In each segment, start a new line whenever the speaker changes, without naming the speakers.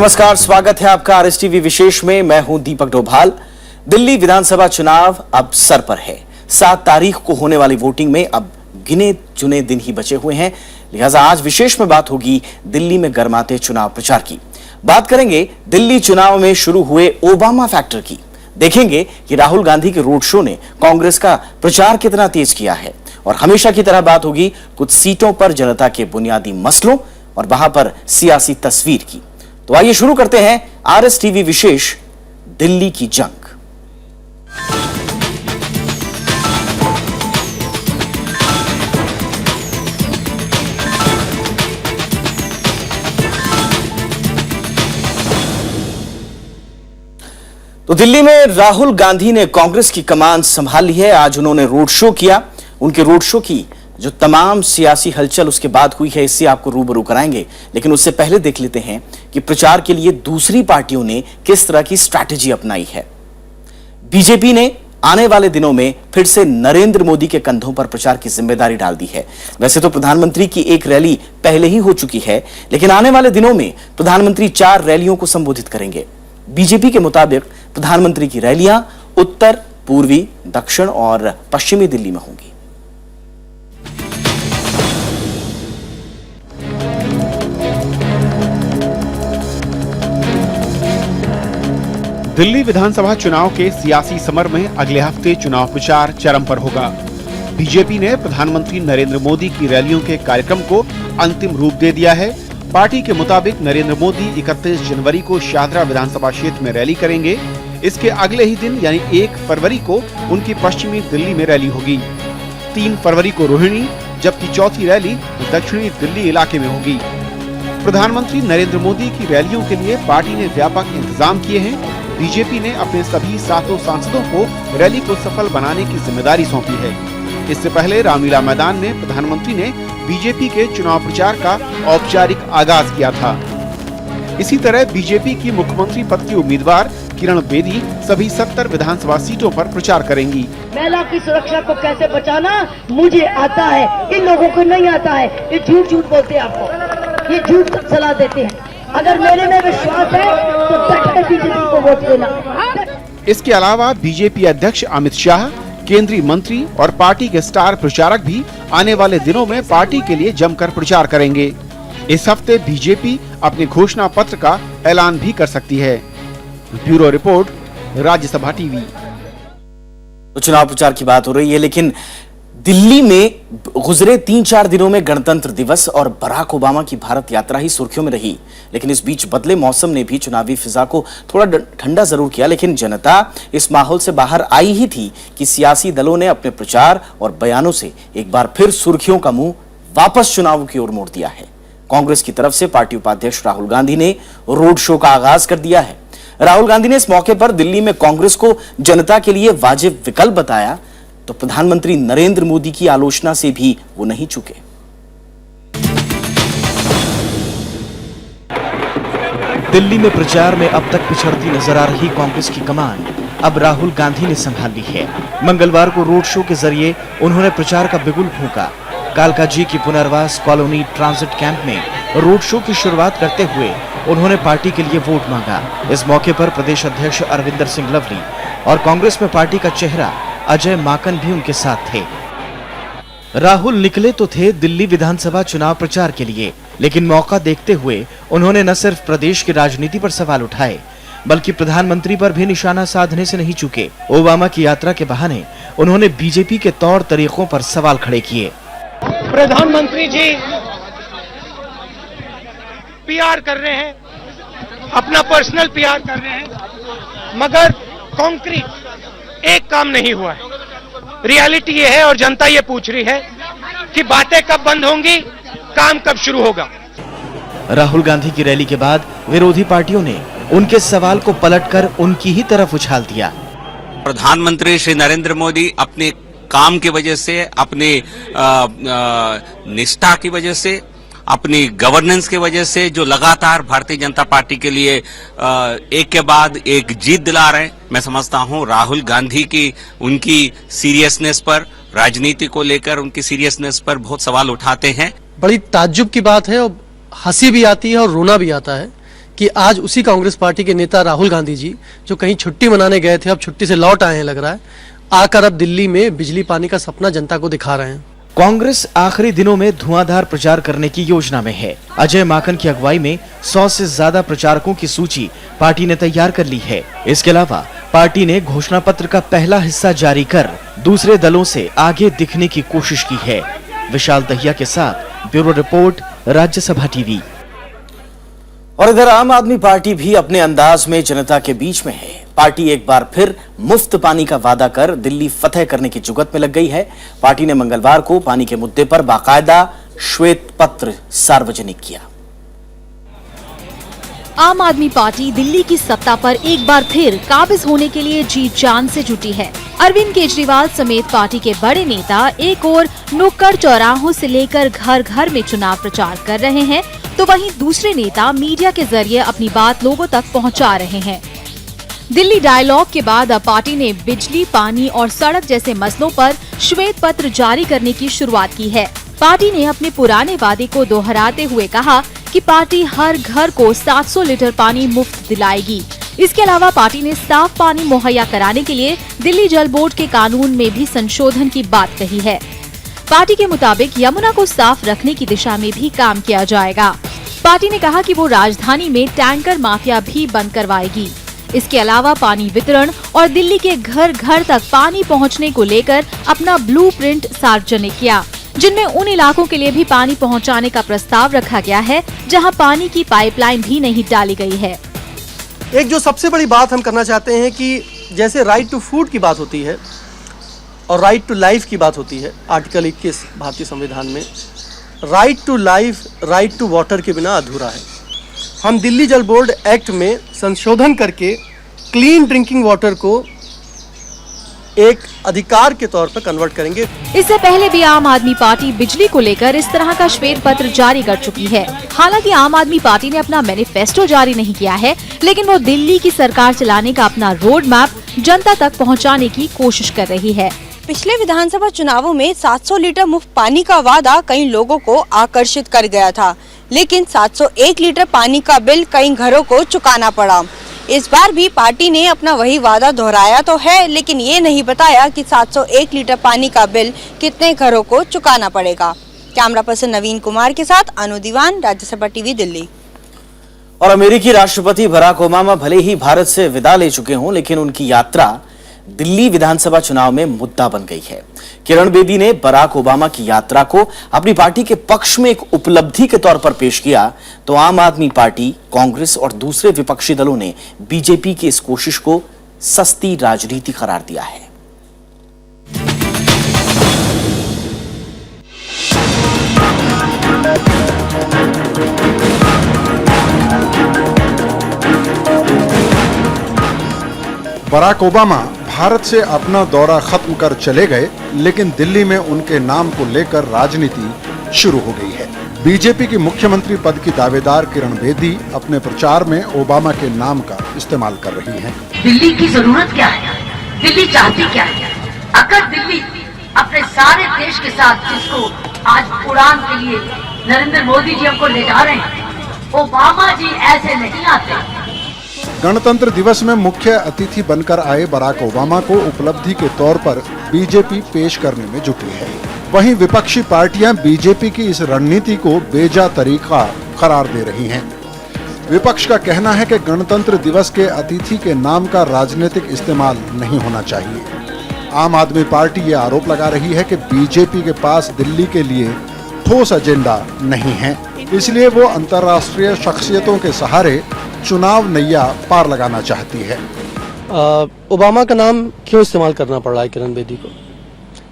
नमस्कार, स्वागत है आपका आरएसटीवी विशेष में। मैं हूं दीपक डोभाल। दिल्ली विधानसभा चुनाव अब सर पर है। 7 तारीख को होने वाली वोटिंग में अब गिने चुने दिन ही बचे हुए हैं, लिहाजा आज विशेष में बात होगी दिल्ली में गर्माते चुनाव प्रचार की। बात करेंगे दिल्ली चुनाव में शुरू हुए ओबामा फैक्टर की। देखेंगे कि राहुल गांधी के रोड शो ने कांग्रेस का प्रचार कितना तेज किया है, और हमेशा की तरह बात होगी कुछ सीटों पर जनता के बुनियादी मसलों और वहां पर सियासी तस्वीर की। तो आइए शुरू करते हैं आरएसटीवी विशेष दिल्ली की जंग। तो दिल्ली में राहुल गांधी ने कांग्रेस की कमान संभाल ली है। आज उन्होंने रोड शो किया। उनके रोड शो की जो तमाम सियासी हलचल उसके बाद हुई है, इससे आपको रूबरू कराएंगे। लेकिन उससे पहले देख लेते हैं कि प्रचार के लिए दूसरी पार्टियों ने किस तरह की स्ट्रैटेजी अपनाई है। बीजेपी ने आने वाले दिनों में फिर से नरेंद्र मोदी के कंधों पर प्रचार की जिम्मेदारी डाल दी है। वैसे तो प्रधानमंत्री की एक रैली पहले ही हो चुकी है, लेकिन आने वाले दिनों में प्रधानमंत्री 4 रैलियों को संबोधित करेंगे। बीजेपी के मुताबिक प्रधानमंत्री की रैलियां उत्तर, पूर्वी, दक्षिण और पश्चिमी दिल्ली में होंगी।
दिल्ली विधानसभा चुनाव के सियासी समर में अगले हफ्ते चुनाव प्रचार चरम पर होगा। बीजेपी ने प्रधानमंत्री नरेंद्र मोदी की रैलियों के कार्यक्रम को अंतिम रूप दे दिया है। पार्टी के मुताबिक नरेंद्र मोदी 31 जनवरी को शाहदरा विधानसभा क्षेत्र में रैली करेंगे। इसके अगले ही दिन यानी 1 फरवरी को उनकी पश्चिमी दिल्ली में रैली होगी। 3 फरवरी को रोहिणी, जबकि चौथी रैली दक्षिणी दिल्ली इलाके में होगी। प्रधानमंत्री नरेंद्र मोदी की रैलियों के लिए पार्टी ने व्यापक इंतजाम किए हैं। बीजेपी ने अपने सभी 7 सांसदों को रैली को सफल बनाने की जिम्मेदारी सौंपी है। इससे पहले रामलीला मैदान में प्रधानमंत्री ने बीजेपी के चुनाव प्रचार का औपचारिक आगाज किया था। इसी तरह बीजेपी की मुख्यमंत्री पद की उम्मीदवार किरण बेदी सभी 70 विधानसभा सीटों पर प्रचार करेंगी।
महिला की सुरक्षा को कैसे बचाना मुझे आता है, इन लोगों को नहीं आता है। ये झूठ झूठ बोलते हैं, आपको ये झूठ सलाह देते हैं। अगर मेरे में विश्वास है तो डटकर बीजेपी को वोट देना।
इसके अलावा बीजेपी अध्यक्ष अमित शाह, केंद्रीय मंत्री और पार्टी के स्टार प्रचारक भी आने वाले दिनों में पार्टी के लिए जमकर प्रचार करेंगे। इस हफ्ते बीजेपी अपने घोषणा पत्र का ऐलान भी कर सकती है। Bureau report, Rajya Sabha TV.
तो चुनाव प्रचार की बात हो रही है, लेकिन दिल्ली में गुजरे 3-4 दिनों में गणतंत्र दिवस और बराक ओबामा की भारत यात्रा ही सुर्खियों में रही। लेकिन इस बीच बदले मौसम ने भी चुनावी फिजा को थोड़ा ठंडा जरूर किया, लेकिन जनता इस माहौल से बाहर आई ही थी कि सियासी दलों ने अपने प्रचार और बयानों से एक बार फिर सुर्खियों का मुंह वापस चुनाव की ओर मोड़ दिया है। कांग्रेस की तरफ से पार्टी उपाध्यक्ष राहुल गांधी ने रोड शो का आगाज कर दिया है। राहुल गांधी ने इस मौके पर दिल्ली में कांग्रेस को जनता के लिए वाजिब विकल्प बताया, तो प्रधानमंत्री नरेंद्र मोदी की आलोचना से भी वो नहीं चूके। दिल्ली में प्रचार में अब तक पिछड़ती नजर आ रही कांग्रेस की कमान अब राहुल गांधी ने संभाल ली है। मंगलवार को रोड शो के जरिए उन्होंने प्रचार का बिगुल फूंका। कालकाजी की पुनर्वास कॉलोनी ट्रांजिट कैंप में रोड शो की शुरुआत करते हुए उन्होंने पार्टी के लिए वोट मांगा। इस मौके पर प्रदेश अध्यक्ष अरविंदर सिंह लवली और कांग्रेस में पार्टी का चेहरा अजय माकन भी उनके साथ थे। राहुल निकले तो थे दिल्ली विधानसभा चुनाव प्रचार के लिए, लेकिन मौका देखते हुए उन्होंने न सिर्फ प्रदेश की राजनीति पर सवाल उठाए, बल्कि प्रधानमंत्री पर भी निशाना साधने से नहीं चूके। ओबामा की यात्रा के बहाने उन्होंने बीजेपी के तौर तरीकों पर सवाल खड़े किए।
प्रधानमंत्री जी पीआर कर रहे हैं, अपना पर्सनल पीआर कर रहे हैं, मगर कॉन्क्रीट एक काम नहीं हुआ है। रियलिटी ये है और जनता ये पूछ रही है कि बातें कब बंद होंगी, काम कब शुरू होगा।
राहुल गांधी की रैली के बाद विरोधी पार्टियों ने उनके सवाल को पलटकर उनकी ही तरफ उछाल दिया।
प्रधानमंत्री श्री नरेंद्र मोदी अपने काम की वजह से, अपनी निष्ठा की वजह से, अपनी गवर्नेंस की वजह से जो लगातार भारतीय जनता पार्टी के लिए एक के बाद एक जीत दिला रहे हैं, मैं समझता हूं राहुल गांधी की उनकी सीरियसनेस पर, राजनीति को लेकर उनकी सीरियसनेस पर बहुत सवाल उठाते हैं।
बड़ी ताज्जुब की बात है और हंसी भी आती है और रोना भी आता है कि आज उसी कांग्रेस पार्टी के नेता राहुल गांधी जी, जो कहीं छुट्टी मनाने गए थे, अब छुट्टी से लौट आए हैं लग रहा है, आकर अब दिल्ली में बिजली पानी का सपना जनता को दिखा रहे हैं।
कांग्रेस आखिरी दिनों में धुआंधार प्रचार करने की योजना में है। अजय माकन की अगुवाई में 100 से ज्यादा प्रचारकों की सूची पार्टी ने तैयार कर ली है। इसके अलावा पार्टी ने घोषणा पत्र का पहला हिस्सा जारी कर दूसरे दलों से आगे दिखने की कोशिश की है। विशाल दहिया के साथ ब्यूरो रिपोर्ट, राज्यसभा टीवी।
और इधर आम आदमी पार्टी भी अपने अंदाज में जनता के बीच में है। पार्टी एक बार फिर मुफ्त पानी का वादा कर दिल्ली फतेह करने की जुगत में लग गई है। पार्टी ने मंगलवार को पानी के मुद्दे पर बाकायदा श्वेत पत्र सार्वजनिक किया।
आम आदमी पार्टी दिल्ली की सत्ता पर एक बार फिर काबिज होने के लिए जी जान से जुटी है। अरविंद केजरीवाल समेत पार्टी के बड़े नेता एक और नुक्कड़ चौराहों से लेकर घर घर में चुनाव प्रचार कर रहे हैं, तो वहीं दूसरे नेता मीडिया के जरिए अपनी बात लोगों तक पहुंचा रहे हैं। दिल्ली डायलॉग के बाद अब पार्टी ने बिजली, पानी और सड़क जैसे मसलों पर श्वेत पत्र जारी करने की शुरुआत की है। पार्टी ने अपने पुराने वादे को दोहराते हुए कहा कि पार्टी हर घर को 700 लीटर पानी मुफ्त दिलाएगी। इसके अलावा पार्टी ने साफ पानी मुहैया कराने के लिए दिल्ली जल बोर्ड के कानून में भी संशोधन की बात कही है। पार्टी के मुताबिक यमुना को साफ रखने की दिशा में भी काम किया जाएगा। पार्टी ने कहा कि वो राजधानी में टैंकर माफिया भी बंद करवाएगी। इसके अलावा पानी वितरण और दिल्ली के घर घर तक पानी पहुंचने को लेकर अपना ब्लूप्रिंट सार्वजनिक किया, जिनमें उन इलाकों के लिए भी पानी पहुंचाने का प्रस्ताव रखा गया है जहां पानी की पाइपलाइन भी नहीं डाली गई है।
एक जो सबसे बड़ी बात हम करना चाहते हैं कि जैसे राइट टू फूड की बात होती है और राइट टू लाइफ की बात होती है आर्टिकल 21 भारतीय संविधान में, right to life, right to water के बिना अधूरा है। हम दिल्ली जल बोर्ड एक्ट में संशोधन करके क्लीन ड्रिंकिंग वाटर को एक अधिकार के तौर पर कन्वर्ट करेंगे।
इससे पहले भी आम आदमी पार्टी बिजली को लेकर इस तरह का श्वेत पत्र जारी कर चुकी है। हालांकि आम आदमी पार्टी ने अपना मैनिफेस्टो जारी नहीं किया है, लेकिन वो दिल्ली की सरकार चलाने का अपना रोड मैप जनता तक पहुंचाने की कोशिश कर रही है।
पिछले विधानसभा चुनावों में 700 लीटर मुफ्त पानी का वादा कई लोगों को आकर्षित कर गया था, लेकिन 701 लीटर पानी का बिल कई घरों को चुकाना पड़ा। इस बार भी पार्टी ने अपना वही वादा दोहराया तो है, लेकिन ये नहीं बताया कि 701 लीटर पानी का बिल कितने घरों को चुकाना पड़ेगा। कैमरा पर्सन नवीन कुमार के साथ अनु दीवान, राज्यसभा टीवी, दिल्ली।
और अमेरिकी राष्ट्रपति बराक ओबामा भले ही भारत से विदा ले चुके हों, लेकिन उनकी यात्रा दिल्ली विधानसभा चुनाव में मुद्दा बन गई है। किरण बेदी ने बराक ओबामा की यात्रा को अपनी पार्टी के पक्ष में एक उपलब्धि के तौर पर पेश किया, तो आम आदमी पार्टी, कांग्रेस और दूसरे विपक्षी दलों ने बीजेपी की इस कोशिश को सस्ती राजनीति करार दिया है।
बराक ओबामा भारत से अपना दौरा खत्म कर चले गए, लेकिन दिल्ली में उनके नाम को लेकर राजनीति शुरू हो गई है। बीजेपी की मुख्यमंत्री पद की दावेदार किरण बेदी अपने प्रचार में ओबामा के नाम का इस्तेमाल कर रही हैं।
दिल्ली की जरूरत क्या है? दिल्ली चाहती क्या है? अगर दिल्ली अपने सारे देश के साथ, जिसको आज उड़ान के लिए नरेंद्र मोदी जी हमको ले जा रहे हैं, ओबामा जी ऐसे नहीं आते।
गणतंत्र दिवस में मुख्य अतिथि बनकर आए बराक ओबामा को उपलब्धि के तौर पर बीजेपी पेश करने में जुटी है। वहीं विपक्षी पार्टियां बीजेपी की इस रणनीति को बेजा तरीका करार दे रही हैं। विपक्ष का कहना है कि गणतंत्र दिवस के अतिथि के नाम का राजनीतिक इस्तेमाल नहीं होना चाहिए। आम आदमी पार्टी ये आरोप लगा रही है कि बीजेपी के पास दिल्ली के लिए ठोस एजेंडा नहीं है, इसलिए वो अंतर्राष्ट्रीय शख्सियतों के सहारे चुनाव नैया पार लगाना चाहती है।
ओबामा का नाम क्यों इस्तेमाल करना पड़ रहा है किरण बेदी को?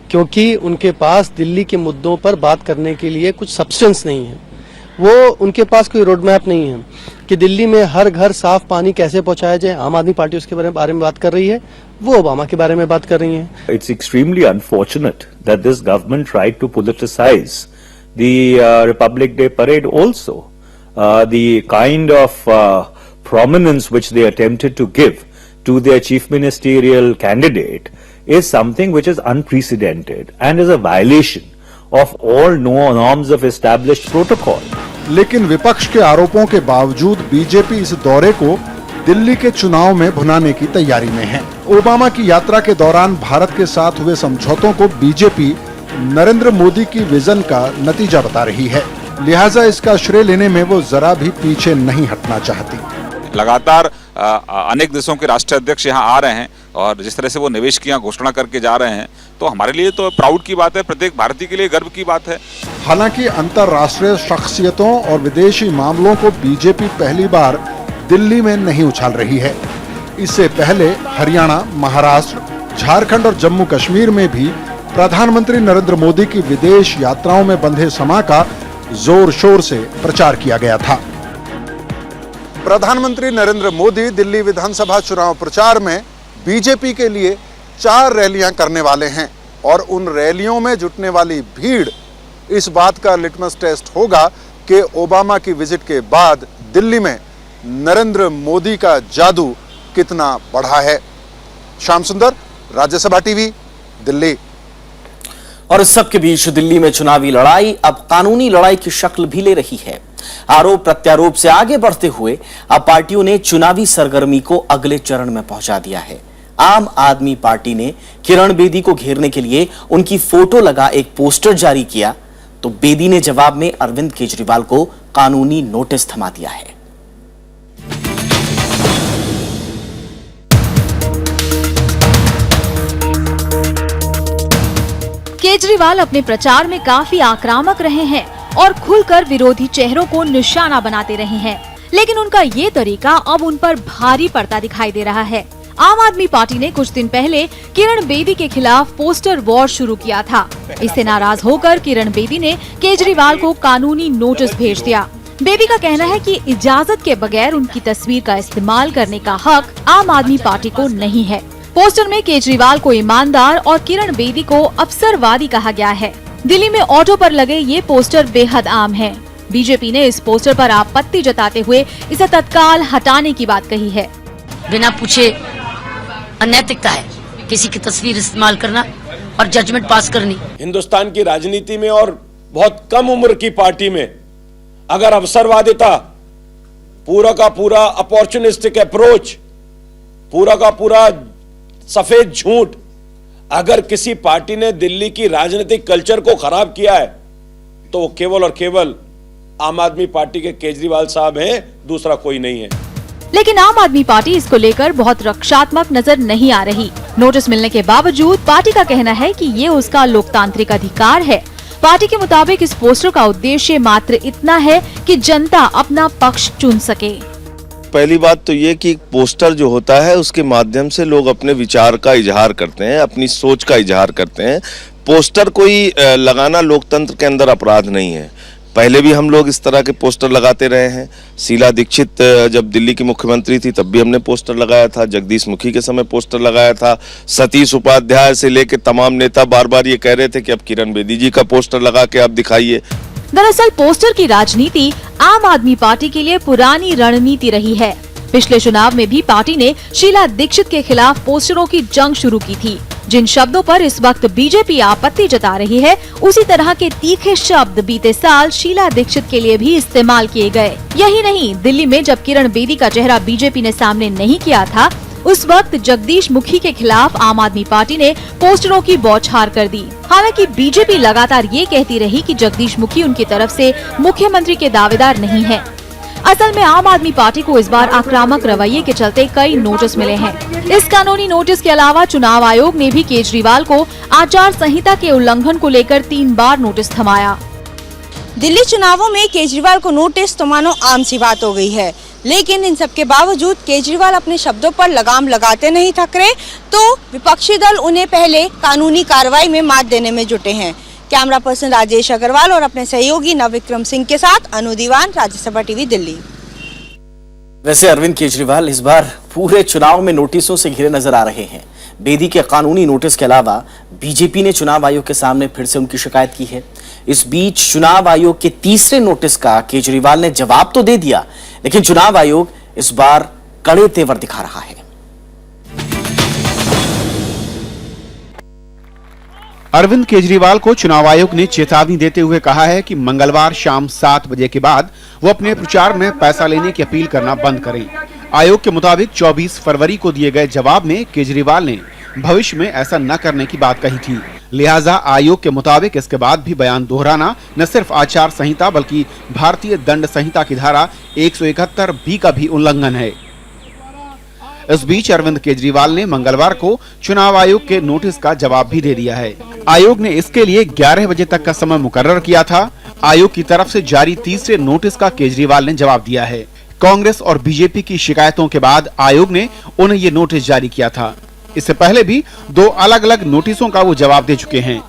क्योंकि उनके पास दिल्ली के मुद्दों पर बात करने के लिए कुछ सब्सटेंस नहीं है। वो उनके पास कोई रोड मैप नहीं है कि दिल्ली में हर घर साफ पानी कैसे पहुंचाया जाए। आम आदमी पार्टी उसके बारे में बात कर रही है, वो ओबामा के बारे में बात कर रही है।
It's extremely unfortunate that this government tried to politicize the Republic Day parade also. The kind of prominence which they attempted to give to their chief ministerial candidate is something which is unprecedented and is a violation of all norms of established protocol.
लेकिन विपक्ष के आरोपों के बावजूद BJP इस दौरे को दिल्ली के चुनाव में भुनाने की तैयारी में है। ओबामा की यात्रा के दौरान भारत के साथ हुए समझौतों को बीजेपी नरेंद्र मोदी की विजन का नतीजा बता रही है, लिहाजा इसका श्रेय लेने में वो जरा भी पीछे नहीं हटना चाहती।
लगातार अनेक देशों के राष्ट्राध्यक्ष यहाँ आ रहे हैं और जिस तरह से वो निवेश की यहाँ घोषणा करके जा रहे हैं, तो हमारे लिए तो प्राउड की बात है, प्रत्येक भारतीय के लिए गर्व की बात है।
हालांकि अंतर्राष्ट्रीय शख्सियतों और विदेशी मामलों को बीजेपी पहली बार दिल्ली में नहीं उछाल रही है। इससे पहले हरियाणा, महाराष्ट्र, झारखंड और जम्मू कश्मीर में भी प्रधानमंत्री नरेंद्र मोदी की विदेश यात्राओं में बंधे समा का जोर शोर से प्रचार किया गया था। प्रधानमंत्री नरेंद्र मोदी दिल्ली विधानसभा चुनाव प्रचार में बीजेपी के लिए 4 रैलियां करने वाले हैं और उन रैलियों में जुटने वाली भीड़ इस बात का लिटमस टेस्ट होगा कि ओबामा की विजिट के बाद दिल्ली में नरेंद्र मोदी का जादू कितना बढ़ा है। श्याम सुंदर, राज्यसभा टीवी, दिल्ली।
और इस सब के बीच दिल्ली में चुनावी लड़ाई अब कानूनी लड़ाई की शक्ल भी ले रही है। आरोप प्रत्यारोप से आगे बढ़ते हुए अब पार्टियों ने चुनावी सरगर्मी को अगले चरण में पहुंचा दिया है। आम आदमी पार्टी ने किरण बेदी को घेरने के लिए उनकी फोटो लगा एक पोस्टर जारी किया, तो बेदी ने जवाब में अरविंद केजरीवाल को कानूनी नोटिस थमा दिया है।
केजरीवाल अपने प्रचार में काफी आक्रामक रहे हैं और खुलकर विरोधी चेहरों को निशाना बनाते रहे हैं, लेकिन उनका ये तरीका अब उन पर भारी पड़ता दिखाई दे रहा है। आम आदमी पार्टी ने कुछ दिन पहले किरण बेदी के खिलाफ पोस्टर वॉर शुरू किया था। इससे नाराज होकर किरण बेदी ने केजरीवाल को कानूनी नोटिस भेज दिया। बेदी का कहना है कि इजाजत के बगैर उनकी तस्वीर का इस्तेमाल करने का हक आम आदमी पार्टी को नहीं है। पोस्टर में केजरीवाल को ईमानदार और किरण बेदी को अवसरवादी कहा गया है। दिल्ली में ऑटो पर लगे ये पोस्टर बेहद आम है। बीजेपी ने इस पोस्टर पर आपत्ति जताते हुए इसे तत्काल हटाने की बात कही है।
बिना पूछे अनैतिकता है किसी की तस्वीर इस्तेमाल करना और जजमेंट पास करनी।
हिंदुस्तान की राजनीति में और बहुत कम उम्र की पार्टी में अगर अवसरवादिता, पूरा का पूरा अपॉर्चुनिस्टिक अप्रोच, पूरा का पूरा सफेद झूठ, अगर किसी पार्टी ने दिल्ली की राजनीतिक कल्चर को खराब किया है तो वो केवल और केवल आम आदमी पार्टी के केजरीवाल साहब हैं, दूसरा कोई नहीं है।
लेकिन आम आदमी पार्टी इसको लेकर बहुत रक्षात्मक नजर नहीं आ रही। नोटिस मिलने के बावजूद पार्टी का कहना है कि ये उसका लोकतांत्रिक अधिकार है। पार्टी के मुताबिक इस पोस्टर का उद्देश्य मात्र इतना है कि जनता अपना पक्ष चुन सके।
पहली बात तो ये कि पोस्टर जो होता है उसके माध्यम से लोग अपने विचार का इजहार करते हैं, अपनी सोच का इजहार करते हैं। पोस्टर कोई लगाना लोकतंत्र के अंदर अपराध नहीं है। पहले भी हम लोग इस तरह के पोस्टर लगाते रहे हैं। शीला दीक्षित जब दिल्ली की मुख्यमंत्री थी तब भी हमने पोस्टर लगाया था, जगदीश मुखी के समय पोस्टर लगाया था, सतीश उपाध्याय से लेकर तमाम नेता बार बार ये कह रहे थे कि अब किरण बेदी जी का पोस्टर लगा के आप दिखाइए।
दरअसल पोस्टर की राजनीति आम आदमी पार्टी के लिए पुरानी रणनीति रही है। पिछले चुनाव में भी पार्टी ने शीला दीक्षित के खिलाफ पोस्टरों की जंग शुरू की थी। जिन शब्दों पर इस वक्त बीजेपी आपत्ति जता रही है, उसी तरह के तीखे शब्द बीते साल शीला दीक्षित के लिए भी इस्तेमाल किए गए। यही नहीं, दिल्ली में जब किरण बेदी का चेहरा बीजेपी ने सामने नहीं किया था, उस वक्त जगदीश मुखी के खिलाफ आम आदमी पार्टी ने पोस्टरों की बौछार कर दी। हालांकि बीजेपी लगातार ये कहती रही कि जगदीश मुखी उनकी तरफ से मुख्यमंत्री के दावेदार नहीं है। असल में आम आदमी पार्टी को इस बार आक्रामक रवैये के चलते कई नोटिस मिले हैं। इस कानूनी नोटिस के अलावा चुनाव आयोग ने भी केजरीवाल को आचार संहिता के उल्लंघन को लेकर 3 बार नोटिस थमाया।
दिल्ली चुनावों में केजरीवाल को नोटिस तो मानो आम सी बात हो गई है, लेकिन इन सब के बावजूद केजरीवाल अपने शब्दों पर लगाम लगाते नहीं थक रहे, तो विपक्षी दल उन्हें पहले कानूनी कार्रवाई में मात देने में जुटे हैं। कैमरा पर्सन राजेश अग्रवाल और अपने सहयोगी नवविक्रम सिंह के साथ अनु दीवान, राज्यसभा टीवी, दिल्ली।
वैसे अरविंद केजरीवाल इस बार पूरे चुनाव में नोटिसों से घिरे नजर आ रहे हैं। बेदी के कानूनी नोटिस के अलावा बीजेपी ने चुनाव आयोग के सामने फिर से उनकी शिकायत की है। इस बीच चुनाव आयोग के तीसरे नोटिस का केजरीवाल ने जवाब तो दे दिया, लेकिन चुनाव आयोग इस बार कड़े तेवर दिखा रहा है।
अरविंद केजरीवाल को चुनाव आयोग ने चेतावनी देते हुए कहा है कि मंगलवार शाम 7 बजे के बाद वो अपने प्रचार में पैसा लेने की अपील करना बंद करें। आयोग के मुताबिक 24 फरवरी को दिए गए जवाब में केजरीवाल ने भविष्य में ऐसा न करने की बात कही थी। लिहाजा आयोग के मुताबिक इसके बाद भी बयान दोहराना न सिर्फ आचार संहिता बल्कि भारतीय दंड संहिता की धारा 171 बी का भी उल्लंघन है। इस बीच अरविंद केजरीवाल ने मंगलवार को चुनाव आयोग के नोटिस का जवाब भी दे दिया है। आयोग ने इसके लिए 11 बजे तक का समय मुकर्रर किया था। आयोग की तरफ से जारी तीसरे नोटिस का केजरीवाल ने जवाब दिया है। कांग्रेस और बीजेपी की शिकायतों के बाद आयोग ने उन्हें ये नोटिस जारी किया था। इससे पहले भी 2 अलग अलग नोटिसों का वो जवाब दे चुके हैं।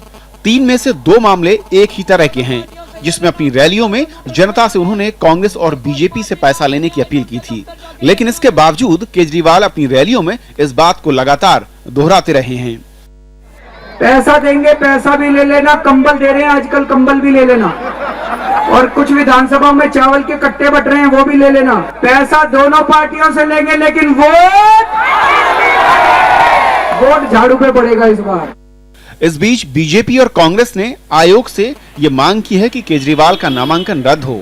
3 में से 2 मामले एक ही तरह के हैं, जिसमें अपनी रैलियों में जनता से उन्होंने कांग्रेस और बीजेपी से पैसा लेने की अपील की थी। लेकिन इसके बावजूद केजरीवाल अपनी रैलियों में इस बात को लगातार दोहराते रहे हैं।
पैसा देंगे, पैसा भी ले लेना, कंबल दे रहे हैं आजकल, कंबल भी ले लेना, और कुछ विधानसभा में चावल के कट्टे बट रहे हैं वो भी ले लेना। पैसा दोनों पार्टियों से लेंगे, लेकिन वोट झाड़ू पे पड़ेगा इस बार।
इस बीच बीजेपी और कांग्रेस ने आयोग से ये मांग की है कि केजरीवाल का नामांकन रद्द हो।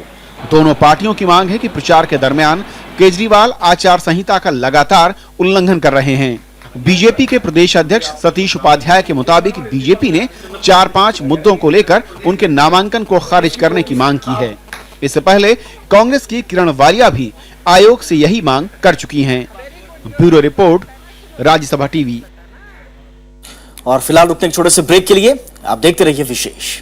दोनों पार्टियों की मांग है कि प्रचार के दरमियान केजरीवाल आचार संहिता का लगातार उल्लंघन कर रहे हैं। बीजेपी के प्रदेश अध्यक्ष सतीश उपाध्याय के मुताबिक बीजेपी ने 4-5 मुद्दों को लेकर उनके नामांकन को खारिज करने की मांग की है। इससे पहले कांग्रेस की किरण वालिया भी आयोग से यही मांग कर चुकी हैं। Bureau report, Rajya Sabha TV.
और फिलहाल रुकते हैं छोटे से ब्रेक के लिए। आप देखते रहिए विशेष।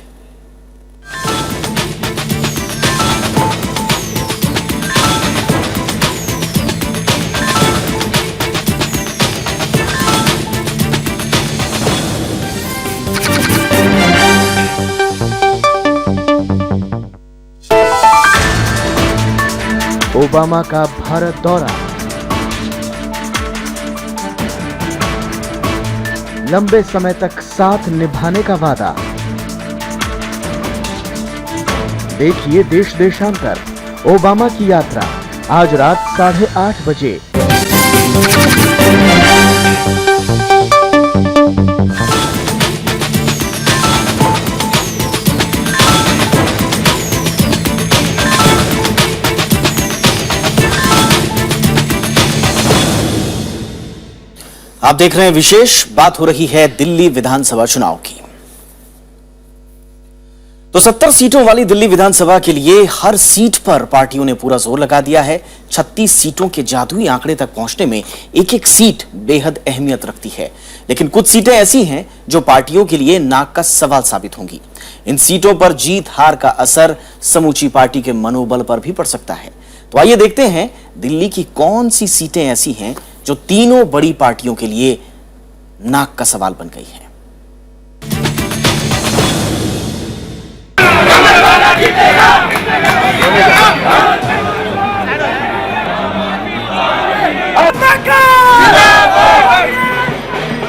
ओबामा का भारत दौरा, लंबे समय तक साथ निभाने का वादा। देखिए देश देशांतर ओबामा की यात्रा आज रात 8:30 बजे।
आप देख रहे हैं विशेष। बात हो रही है दिल्ली विधानसभा चुनाव की। तो 70 सीटों वाली दिल्ली विधानसभा के लिए हर सीट पर पार्टियों ने पूरा जोर लगा दिया है। 36 सीटों के जादुई आंकड़े तक पहुंचने में एक एक सीट बेहद अहमियत रखती है, लेकिन कुछ सीटें ऐसी हैं जो पार्टियों के लिए नाक का सवाल साबित होंगी। इन सीटों पर जीत हार का असर समूची पार्टी के मनोबल पर भी पड़ सकता है। तो आइए देखते हैं दिल्ली की कौन सी सीटें ऐसी हैं जो तीनों बड़ी पार्टियों के लिए नाक का सवाल बन गई है।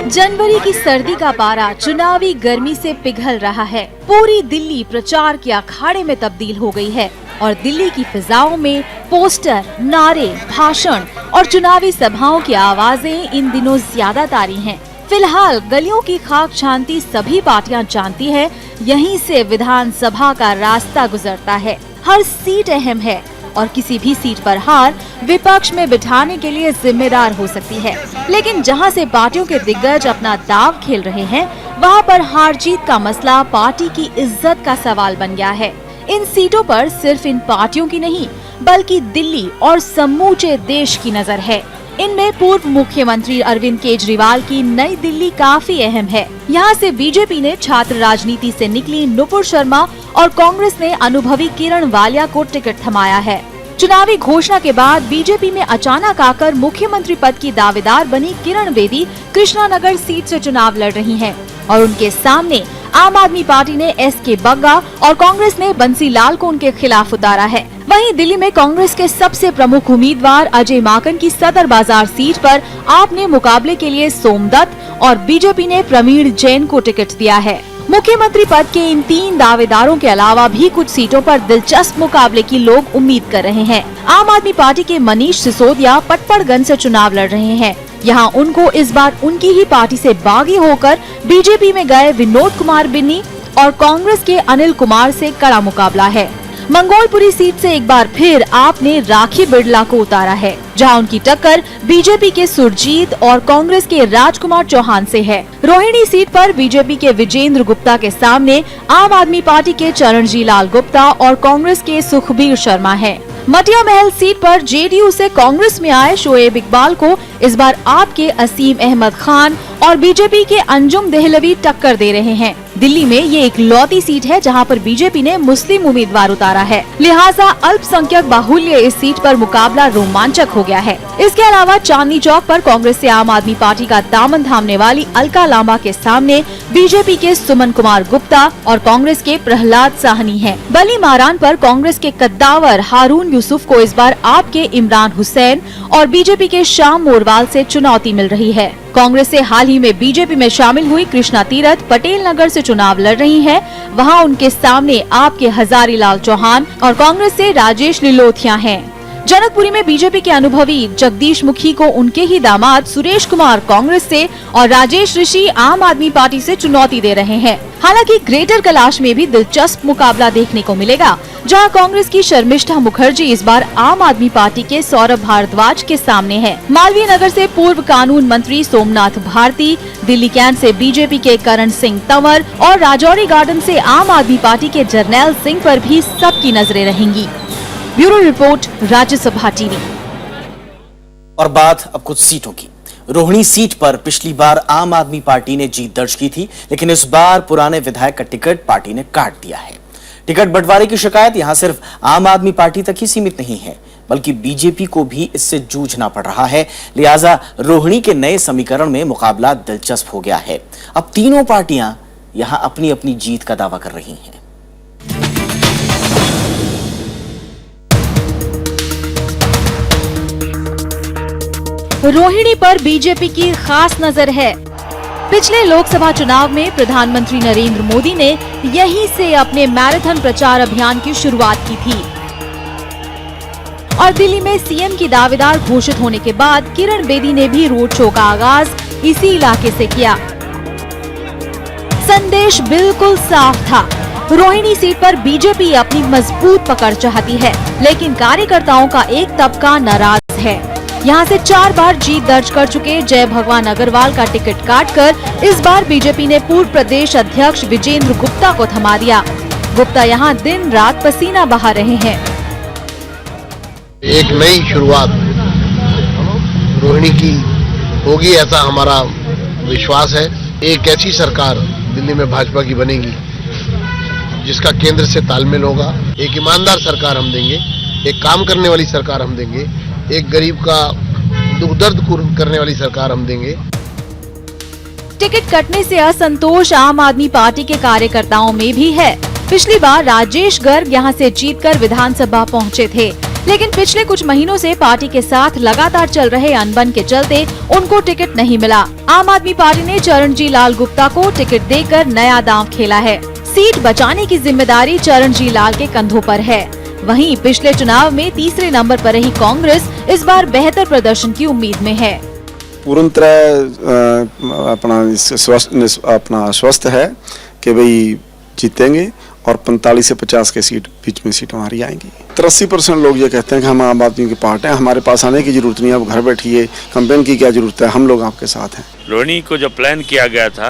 जनवरी की सर्दी का पारा चुनावी गर्मी से पिघल रहा है। पूरी दिल्ली प्रचार के अखाड़े में तब्दील हो गई है और दिल्ली की फिजाओं में पोस्टर, नारे, भाषण और चुनावी सभाओं की आवाजें इन दिनों ज्यादा तारी हैं। फिलहाल गलियों की खाक छानती सभी पार्टियां जानती है, यहीं से विधानसभा का रास्ता गुजरता है। हर सीट अहम है और किसी भी सीट पर हार विपक्ष में बिठाने के लिए जिम्मेदार हो सकती है। लेकिन जहां से पार्टियों के दिग्गज अपना दांव खेल रहे हैं, वहां पर हार जीत का मसला पार्टी की इज्जत का सवाल बन गया है। इन सीटों पर सिर्फ इन पार्टियों की नहीं बल्कि दिल्ली और समूचे देश की नजर है। इनमें पूर्व मुख्यमंत्री अरविंद केजरीवाल की नई दिल्ली काफी अहम है। यहाँ से बीजेपी ने छात्र राजनीति से निकली नुपुर शर्मा और कांग्रेस ने अनुभवी किरण वालिया को टिकट थमाया है। चुनावी घोषणा के बाद बीजेपी में अचानक आकर मुख्यमंत्री पद की दावेदार बनी किरण बेदी कृष्णानगर सीट से चुनाव लड़ रही हैं और उनके सामने आम आदमी पार्टी ने एसके बग्गा और कांग्रेस ने बंसी लाल को उनके खिलाफ उतारा है। वहीं दिल्ली में कांग्रेस के सबसे प्रमुख उम्मीदवार अजय माकन की सदर बाजार सीट पर आप ने मुकाबले के लिए सोमदत्त और बीजेपी ने प्रवीण जैन को टिकट दिया है। मुख्यमंत्री पद के इन 3 दावेदारों के अलावा भी कुछ सीटों पर दिलचस्प मुकाबले की लोग उम्मीद कर रहे हैं। आम आदमी पार्टी के मनीष सिसोदिया पटपड़गंज से चुनाव लड़ रहे हैं, यहाँ उनको इस बार उनकी ही पार्टी से बागी होकर बीजेपी में गए विनोद कुमार बिन्नी और कांग्रेस के अनिल कुमार से कड़ा मुकाबला है। मंगोलपुरी सीट से एक बार फिर आपने राखी बिड़ला को उतारा है, जहां उनकी टक्कर बीजेपी के सुरजीत और कांग्रेस के राजकुमार चौहान से है। रोहिणी सीट पर बीजेपी के विजेंद्र गुप्ता के सामने आम आदमी पार्टी के चरणजी लाल गुप्ता और कांग्रेस के सुखबीर शर्मा है। मटिया महल सीट पर जेडीयू से कांग्रेस में आए शोएब इकबाल को इस बार आपके असीम अहमद खान और बीजेपी के अंजुम देहलवी टक्कर दे रहे हैं। दिल्ली में ये एक लौती सीट है जहां पर बीजेपी ने मुस्लिम उम्मीदवार उतारा है, लिहाजा अल्पसंख्यक बाहुल्य इस सीट पर मुकाबला रोमांचक हो गया है। इसके अलावा चांदनी चौक पर कांग्रेस से आम आदमी पार्टी का दामन थामने वाली अलका लांबा के सामने बीजेपी के सुमन कुमार गुप्ता और कांग्रेस के प्रहलाद साहनी हैं। बली मारान पर कांग्रेस के कद्दावर हारून यूसुफ को इस बार आपके इमरान हुसैन और बीजेपी के श्याम मोरवाल से चुनौती मिल रही है। कांग्रेस से हाल ही में बीजेपी में शामिल हुई कृष्णा तीरथ पटेल नगर से चुनाव लड़ रही हैं। वहां उनके सामने आपके हजारीलाल चौहान और कांग्रेस से राजेश लिलोथिया हैं। जनकपुरी में बीजेपी के अनुभवी जगदीश मुखी को उनके ही दामाद सुरेश कुमार कांग्रेस से और राजेश ऋषि आम आदमी पार्टी से चुनौती दे रहे हैं। हालांकि ग्रेटर कैलाश में भी दिलचस्प मुकाबला देखने को मिलेगा, जहां कांग्रेस की शर्मिष्ठा मुखर्जी इस बार आम आदमी पार्टी के सौरभ भारद्वाज के सामने है। मालवीय नगर से पूर्व कानून मंत्री सोमनाथ भारती, दिल्ली कैंट से बीजेपी के करण सिंह तंवर और राजौरी गार्डन से आम आदमी पार्टी के जरनैल सिंह पर भी सबकी नजरें रहेंगी। Bureau report, Rajya Sabha TV.
और बात अब कुछ सीटों की। रोहिणी सीट पर पिछली बार आम आदमी पार्टी ने जीत दर्ज की थी, लेकिन इस बार पुराने विधायक का टिकट पार्टी ने काट दिया है। टिकट बंटवारे की शिकायत यहां सिर्फ आम आदमी पार्टी तक ही सीमित नहीं है, बल्कि बीजेपी को भी इससे जूझना पड़ रहा है। लिहाजा रोहिणी के नए समीकरण में मुकाबला दिलचस्प हो गया है। अब तीनों पार्टियां यहां अपनी अपनी जीत का दावा कर रही हैं।
रोहिणी पर बीजेपी की खास नजर है। पिछले लोकसभा चुनाव में प्रधानमंत्री नरेंद्र मोदी ने यहीं से अपने मैराथन प्रचार अभियान की शुरुआत की थी और दिल्ली में सीएम की दावेदार घोषित होने के बाद किरण बेदी ने भी रोड शो का आगाज इसी इलाके से किया। संदेश बिल्कुल साफ था, रोहिणी सीट पर बीजेपी अपनी मजबूत पकड़ चाहती है, लेकिन कार्यकर्ताओं का एक तबका नाराज है। यहां से 4 बार जीत दर्ज कर चुके जय भगवान अग्रवाल का टिकट काटकर इस बार बीजेपी ने पूर्व प्रदेश अध्यक्ष विजेंद्र गुप्ता को थमा दिया। गुप्ता यहां दिन रात पसीना बहा रहे हैं।
एक नई शुरुआत रोहिणी की होगी, ऐसा हमारा विश्वास है। एक ऐसी सरकार दिल्ली में भाजपा की बनेगी जिसका केंद्र से तालमेल होगा। एक ईमानदार सरकार हम देंगे, एक काम करने वाली सरकार हम देंगे, एक गरीब का दुख दर्द करने वाली सरकार हम देंगे।
टिकट कटने से असंतोष आम आदमी पार्टी के कार्यकर्ताओं में भी है। पिछली बार राजेश गर्ग यहां से जीतकर विधानसभा पहुंचे थे, लेकिन पिछले कुछ महीनों से पार्टी के साथ लगातार चल रहे अनबन के चलते उनको टिकट नहीं मिला। आम आदमी पार्टी ने चरणजी लाल गुप्ता को टिकट देकर नया दांव खेला है। सीट बचाने की जिम्मेदारी चरणजी लाल के कंधों पर है। वहीं पिछले चुनाव में तीसरे नंबर पर रही कांग्रेस इस बार बेहतर प्रदर्शन की उम्मीद में है।
पूर्ण तरह अपना स्वस्थ है कि भाई जीतेंगे और 45 से 50 के सीट बीच में सीट हमारी आएंगी। 83% लोग ये कहते हैं कि हम आम आदमी के पार्ट हैं, हमारे पास आने की जरूरत नहीं है, आप घर बैठिए, कैंपेन की क्या जरूरत है, हम लोग आपके साथ हैं।
रोहिणी को जो प्लान किया गया था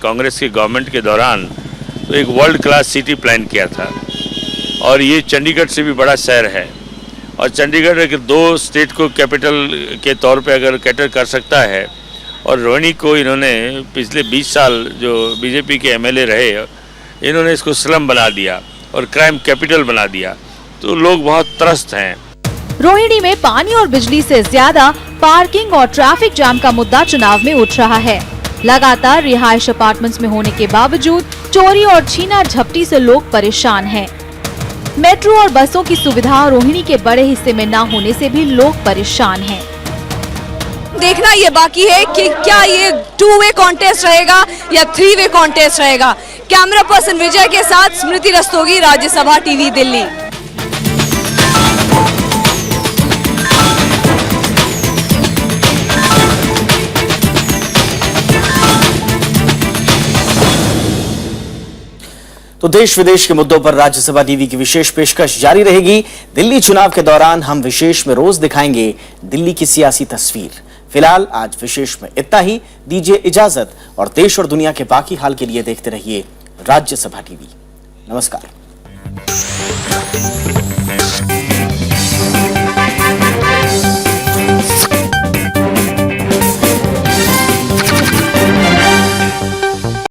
कांग्रेस की गवर्नमेंट के दौरान, तो एक वर्ल्ड क्लास सिटी प्लान किया था और ये चंडीगढ़ से भी बड़ा शहर है और चंडीगढ़ अगर 2 स्टेट को कैपिटल के तौर पे अगर कैटर कर सकता है और रोहिणी को इन्होंने पिछले 20 साल जो बीजेपी के एमएलए रहे इन्होंने इसको स्लम बना दिया और क्राइम कैपिटल बना दिया, तो लोग बहुत त्रस्त हैं।
रोहिणी में पानी और बिजली से ज्यादा पार्किंग और ट्रैफिक जाम का मुद्दा चुनाव में उठ रहा है। लगातार रिहायश अपार्टमेंट्स में होने के बावजूद चोरी और छीना झपटी से लोग परेशान हैं। मेट्रो और बसों की सुविधा रोहिणी के बड़े हिस्से में न होने से भी लोग परेशान हैं।
देखना ये बाकी है कि क्या ये 2-वे कॉन्टेस्ट रहेगा या 3-वे कॉन्टेस्ट रहेगा। कैमरा पर्सन विजय के साथ स्मृति रस्तोगी, राज्यसभा टीवी, दिल्ली।
तो देश विदेश के मुद्दों पर राज्यसभा टीवी की विशेष पेशकश जारी रहेगी। दिल्ली चुनाव के दौरान हम विशेष में रोज दिखाएंगे दिल्ली की सियासी तस्वीर। फिलहाल आज विशेष में इतना ही। दीजिए इजाजत और देश और दुनिया के बाकी हाल के लिए देखते रहिए राज्यसभा टीवी। नमस्कार।